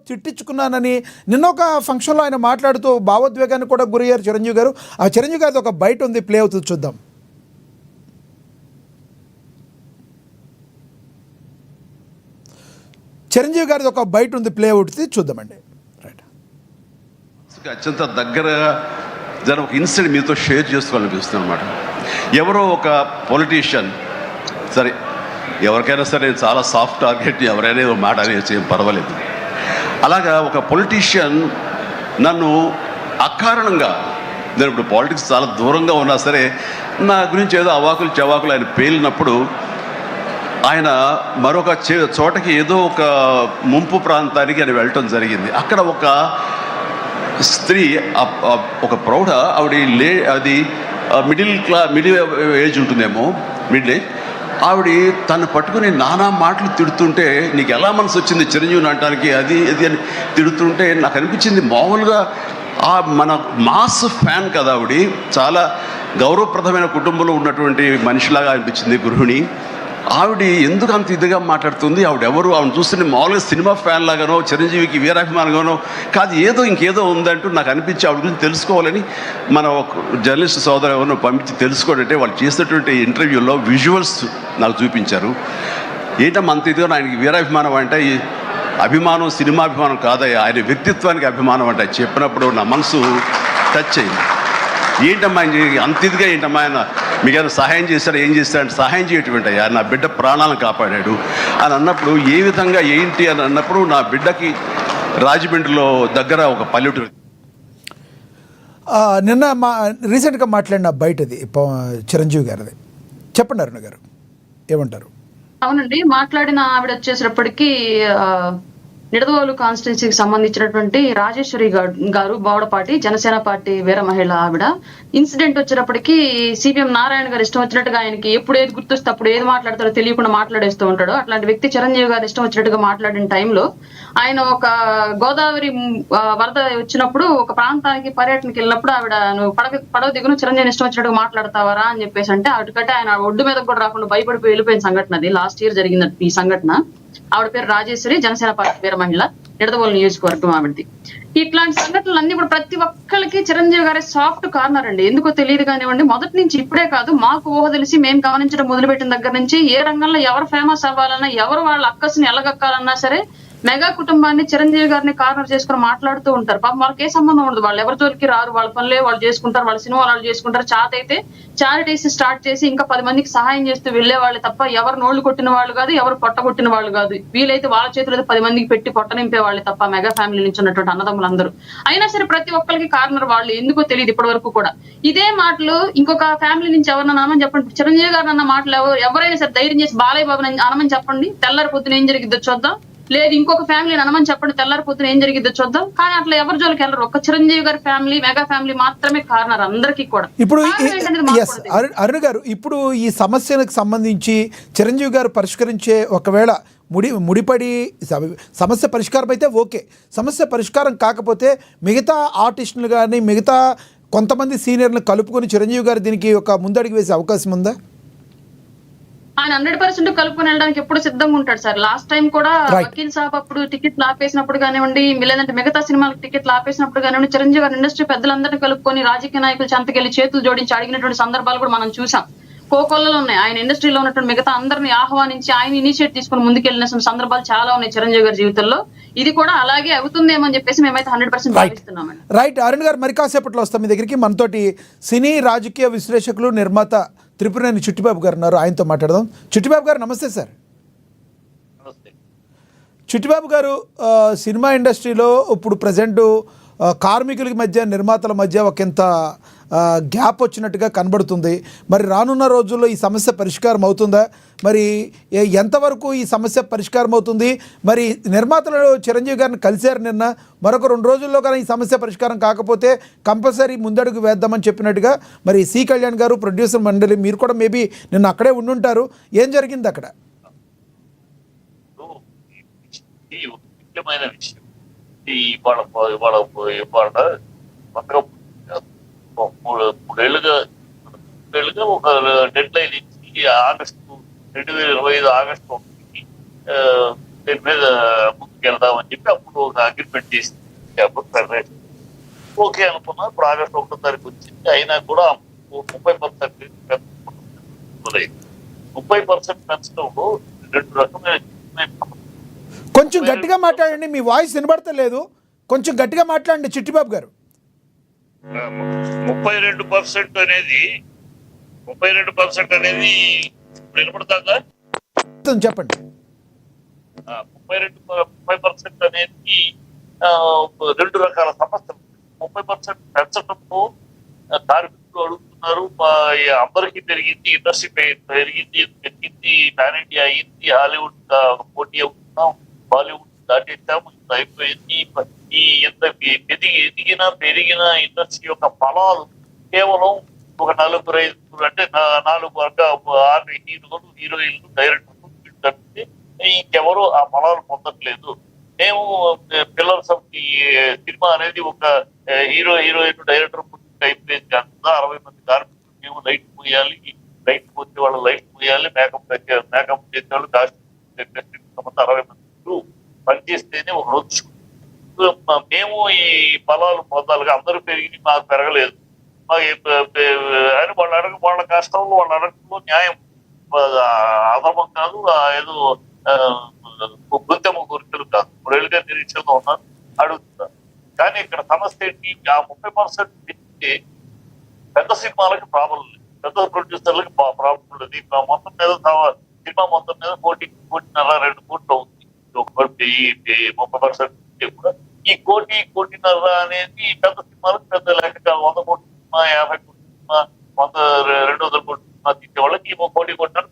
తిట్టించుకున్నానని నిన్న ఒక ఫంక్షన్లో ఆయన మాట్లాడుతూ భావోద్వేగాన్ని కూడా గురయ్యారు చిరంజీవి గారు. ఆ చిరంజీవి గారిది ఒక బయట ఉంది, ప్లే అవుతుంది, చూద్దాం. చిరంజీవి గారిది ఒక బయట ఉంది, ప్లే అవుతుంది, చూద్దామండి. రైట్. అత్యంత దగ్గరగా ఒక ఇన్సిడెంట్ మీతో షేర్ చేసుకోవాలనిపిస్తుంది అనమాట. ఎవరో ఒక పొలిటీషియన్, సరే ఎవరికైనా సరే నేను చాలా సాఫ్ట్ టార్గెట్, ఎవరైనా ఏదో మాట అనేసి ఏం పర్వాలేదు. అలాగా ఒక పొలిటీషియన్ నన్ను అకారణంగా, నేను ఇప్పుడు పాలిటిక్స్ చాలా దూరంగా ఉన్నా సరే నా గురించి ఏదో అవాకులు చవాకులు ఆయన పేలినప్పుడు ఆయన మరొక చోటకి ఏదో ఒక ముంపు ప్రాంతానికి ఆయన వెళ్ళటం జరిగింది. అక్కడ ఒక స్త్రీ, ఒక ప్రౌఢ ఆవిడ అది మిడిల్ ఏజ్ ఉంటుందేమో, మిడిల్ ఏజ్ ఆవిడ తను పట్టుకుని నానా మాటలు తిడుతుంటే, నీకు ఎలా మనసు వచ్చింది చిరంజీవిని అనడానికి, అది అని తిడుతుంటే నాకు అనిపించింది, మామూలుగా మన మాస్ ఫ్యాన్ కదా ఆవిడ, చాలా గౌరవప్రదమైన కుటుంబంలో ఉన్నటువంటి మనిషిలాగా అనిపించింది, గృహిణి. ఆవిడ ఎందుకు అంత ఇదిగా మాట్లాడుతుంది, ఆవిడెవరు, ఆవిడ చూస్తుంటే మామూలుగా సినిమా ఫ్యాన్ లాగానో చిరంజీవికి వీరాభిమానంగానో కాదు, ఇంకేదో ఉందంటూ నాకు అనిపించి ఆవిడ గురించి తెలుసుకోవాలని మన జర్నలిస్ట్ సోదరు ఎవరినో పంపించి తెలుసుకోవాలంటే వాళ్ళు చేసినటువంటి ఇంటర్వ్యూలో విజువల్స్ నాకు చూపించారు. ఏంటమ్మా అంత ఇదిగా, ఆయనకి వీరాభిమానం అంటే అభిమానం సినిమాభిమానం కాదయ్యా, ఆయన వ్యక్తిత్వానికి అభిమానం అంటే చెప్పినప్పుడు నా మనసు టచ్ అయింది. ఏంటమ్మా అంత ఇదిగా, ఏంటమ్మా ఆయన మీకు సహాయం చేశారు, ఏం చేశారంటే సహాయం చేయటువంటి అయ్యా, నా బిడ్డ ప్రాణాలను కాపాడాడు అని అన్నప్పుడు, ఏ విధంగా ఏంటి అని అన్నప్పుడు, నా బిడ్డకి రాజమండ్రిలో దగ్గర ఒక పల్లెటూరు. నిన్న రీసెంట్గా మాట్లాడిన బయటది చిరంజీవి గారిది, చెప్పండి అరుణ గారు ఏమంటారు? అవునండి, మాట్లాడిన ఆవిడ వచ్చేసేటప్పటికి నిడదవోలు కాన్స్టిట్యున్సీకి సంబంధించినటువంటి రాజేశ్వరి గారు, బౌడపాటి జనసేన పార్టీ వీర మహిళ ఆవిడ. ఇన్సిడెంట్ వచ్చేటప్పటికి సిపిఎం నారాయణ గారు ఇష్టం వచ్చినట్టుగా, ఆయనకి ఎప్పుడు ఏది గుర్తొస్తే అప్పుడు ఏది మాట్లాడతారో తెలియకుండా మాట్లాడేస్తూ ఉంటాడు. అట్లాంటి వ్యక్తి చిరంజీవి గారు ఇష్టం వచ్చినట్టుగా మాట్లాడిన టైంలో ఆయన ఒక గోదావరి వరద వచ్చినప్పుడు ఒక ప్రాంతానికి పర్యటనకి వెళ్ళినప్పుడు ఆవిడ, నువ్వు పడవ దిగును చిరంజీవిని ఇష్టం వచ్చినట్టుగా మాట్లాడతావరా అని చెప్పేసి అంటే, అటుకంటే ఆయన ఒడ్డు మీద కూడా రాకుండా భయపడిపోయి వెళ్ళిపోయిన సంఘటన అది. లాస్ట్ ఇయర్ జరిగింది ఈ సంఘటన. ఆవిడ పేరు రాజేశ్వరి, జనసేన పార్టీ వీర మహిళ, నిడదవోలు నియోజకవర్గం ఆవిడది. ఇట్లాంటి సంఘటనలు అన్ని కూడా ప్రతి ఒక్కరికి చిరంజీవి గారి సాఫ్ట్ కార్నర్ అండి. ఎందుకో తెలియదు కానివ్వండి, మొదటి నుంచి ఇప్పుడే కాదు, మాకు ఊహ తెలిసి మేము గమనించడం మొదలుపెట్టిన దగ్గర నుంచి ఏ రంగంలో ఎవరు ఫేమస్ అవ్వాలన్నా, ఎవరు వాళ్ళ అక్కస్ని ఎలగక్కాలన్నా సరే మెగా కుటుంబాన్ని చిరంజీవి గారిని కార్నర్ చేసుకుని మాట్లాడుతూ ఉంటారు. పాపం వాళ్ళకి ఏ సంబంధం ఉండదు, వాళ్ళు ఎవరి జోలికి రారు, వాళ్ళ పనులే వాళ్ళు చేసుకుంటారు, వాళ్ళ సినిమా వాళ్ళు చేసుకుంటారు. చాత అయితే చారిటీస్ స్టార్ట్ చేసి ఇంకా 10 మందికి సహాయం చేస్తూ వెళ్లే వాళ్ళు తప్ప ఎవరు నోళ్లు కొట్టిన వాళ్ళు కాదు, ఎవరు పొట్ట కొట్టిన వాళ్ళు కాదు. వీలైతే వాళ్ళ చేతులు 10 మందికి పెట్టి పొట్ట నింపే వాళ్ళు తప్ప మెగా ఫ్యామిలీ నుంచి ఉన్నటువంటి అన్నదమ్ములందరూ. అయినా సరే ప్రతి ఒక్కరికి కార్నర్ వాళ్ళు, ఎందుకో తెలియదు ఇప్పటి వరకు కూడా. ఇదే మాటలు ఇంకొక ఫ్యామిలీ నుంచి ఎవరన్నా అనమని చెప్పండి, చిరంజీవి గారు అన్న మాటలు ఎవరైనా సరే ధైర్యం చేసి బాలయ్య బాబు అనమని చెప్పండి, తెల్లారి పొద్దున ఏం జరిగిద్దో చూద్దాం. లేదు ఇంకొక ఫ్యామిలీ అనమని చెప్పండి, తెల్లారి పొద్దున ఏం జరిగిద్దో చూద్దాం. కానీ అట్లా ఎవరి జోలికి వెళ్ళరు. ఒక చిరంజీవి గారి ఫ్యామిలీ, మెగా ఫ్యామిలీ మాత్రమే కార్నర్ అందరికీ కూడా. ఇప్పుడు అరుణ్ గారు, ఇప్పుడు ఈ సమస్యలకు సంబంధించి చిరంజీవి గారు పరిష్కరించే, ఒకవేళ ముడిపడి సమస్య పరిష్కారం అయితే ఓకే, సమస్య పరిష్కారం కాకపోతే మిగతా ఆర్టిస్టులు కానీ మిగతా కొంతమంది సీనియర్లను కలుపుకొని చిరంజీవి గారు దీనికి ఒక ముందడుగు వేసే అవకాశం ఉందా? ఆయన 100% కలుపుకొని వెళ్ళడానికి ఎప్పుడు సిద్ధంగా ఉంటాడు సార్. లాస్ట్ టైం కూడా వకీల్ సాబ్ అప్పుడు టికెట్లు ఆపేసినప్పుడు కానివ్వండి, లేదంటే మిగతా సినిమాలకు టికెట్లు ఆపేసినప్పుడు కానివ్వండి, చిరంజీవి గారు ఇండస్ట్రీ పెద్దలందరినీ కలుపుకొని రాజకీయ నాయకులు చెంతకెళ్లి చేతులు జోడించి అడిగినటువంటి సందర్భాలు కూడా మనం చూసాం. కోకొల్లలో ఉన్నాయి. ఆయన ఇండస్ట్రీలో ఉన్నటువంటి మిగతా అందరినీ ఆహ్వానించి ఆయన ఇనిషియేట్ తీసుకుని ముందుకెళ్లిన సందర్భాలు చాలా ఉన్నాయి చిరంజీవి గారి జీవితంలో. ఇది కూడా అలాగే అవుతుందేమో అని చెప్పేసి మేమైతే 100% భావిస్తున్నామండి. రైట్ అరుణ్ గారు, మరి కాసేపట్లో వస్తాం మీ దగ్గరికి. మనతోటి సినీ రాజకీయ విశ్లేషకులు, నిర్మాత త్రిపురనేని చిట్టిబాబు గారు ఉన్నారు, ఆయనతో మాట్లాడదాం. చిట్టిబాబు గారు నమస్తే సార్. చిట్టిబాబు గారు, సినిమా ఇండస్ట్రీలో ఇప్పుడు ప్రజెంట్ కార్మికుల మధ్య నిర్మాతల మధ్య ఒకంత గ్యాప్ వచ్చినట్టుగా కనబడుతుంది. మరి రానున్న రోజుల్లో ఈ సమస్య పరిష్కారం అవుతుందా? మరి ఎంతవరకు ఈ సమస్య పరిష్కారం అవుతుంది? మరి నిర్మాతలు చిరంజీవి గారిని కలిశారు నిన్న, మరొక 2 రోజుల్లో కానీ ఈ సమస్య పరిష్కారం కాకపోతే కంపల్సరీ ముందడుగు వేద్దామని చెప్పినట్టుగా మరి సి కళ్యాణ్ గారు, ప్రొడ్యూసర్ మండలి, మీరు కూడా మేబీ నిన్న అక్కడే ఉండుంటారు. ఏం జరిగింది అక్కడ? మూడేళ్లుగా ఒక డెడ్ లైన్ ఇచ్చి ఆగస్టు 2025 ఆగస్టు 1 దీని మీద ముందుకు వెళ్దామని చెప్పి అప్పుడు ఒక అగ్రిమెంట్ చేసి అప్పుడు ఫెడరేషన్ ఓకే అనుకున్నా. ఇప్పుడు ఆగస్టు 1వ తారీఖు వచ్చింది. అయినా కూడా 30% 30% పెంచడంలో రెండు రకమైన కొంచెం గట్టిగా మాట్లాడండి, మీ వాయిస్ వినబడతలేదు, కొంచెం గట్టిగా మాట్లాడండి చిట్టిబాబు గారు. 32% అనేది 32% అనేది వినపడతాగా చెప్పండి. 30% అనేది రెండు రకాల సమస్యలు. 30% పెంచడంతో కార్మికులు అడుగుతున్నారు. అందరికీ పెరిగింది, ఇండస్ట్రీ పెరిగింది, పాన్ ఇండియా అయింది, హాలీవుడ్ పోటీ అవుతున్నాం, బాలీవుడ్ దాటేసాము, అయిపోయింది. ఈ ఎంత ఎదిగిన పెరిగిన ఇండస్ట్రీ యొక్క ఫలాలు కేవలం ఒక 4-5 అంటే 4 హీరోలు, హీరోయిన్లు, డైరెక్టర్లు తప్పితే ఇంకెవరు ఆ ఫలాలు పొందట్లేదు. మేము పిల్లర్స్ ఆఫ్ ది సినిమా అనేది ఒక హీరో, హీరోయిన్, డైరెక్టర్ అయిపోయింది కాదు. 60 మంది కార్మికులు మేము లైట్ పోయాలి, లైట్ పోతే వాళ్ళు లైట్ పోయాలి, మేకప్ చేసేవాళ్ళు కాస్ట్యూమ్ 60 మంది పనిచేస్తేనే ఒక రోజు. మేము ఈ ఫలాలు పొందాలిగా, అందరూ పెరిగి మాకు పెరగలేదు అని వాళ్ళ కష్టంలో వాళ్ళ అడగడంలో న్యాయం అధమం కాదు, ఏదో గుంతెమ్మ కోరికలు కాదు. 3 ఏళ్ళుగా నిరీక్షణలో ఉన్నారు, అడుగుతున్నారు. కానీ ఇక్కడ సమస్య ఏంటి? ఆ 30% పెంచితే పెద్ద సినిమాలకి ప్రాబ్లం లేదు, పెద్ద ప్రొడ్యూసర్లకి ప్రాబ్లం లేదు. మొత్తం మీద సినిమా మొత్తం మీద 1.5-2 కోట్లు అవుతుంది. 30% కూడా ఈ 1.5 అనేది పెద్ద సినిమాలకు పెద్ద లెక్క. 100 కోట్ల సినిమా, 50 కోట్ల సినిమా, 200 కోట్ల సినిమా తీసే వాళ్ళకి 1 కోటి కొట్టినట్టు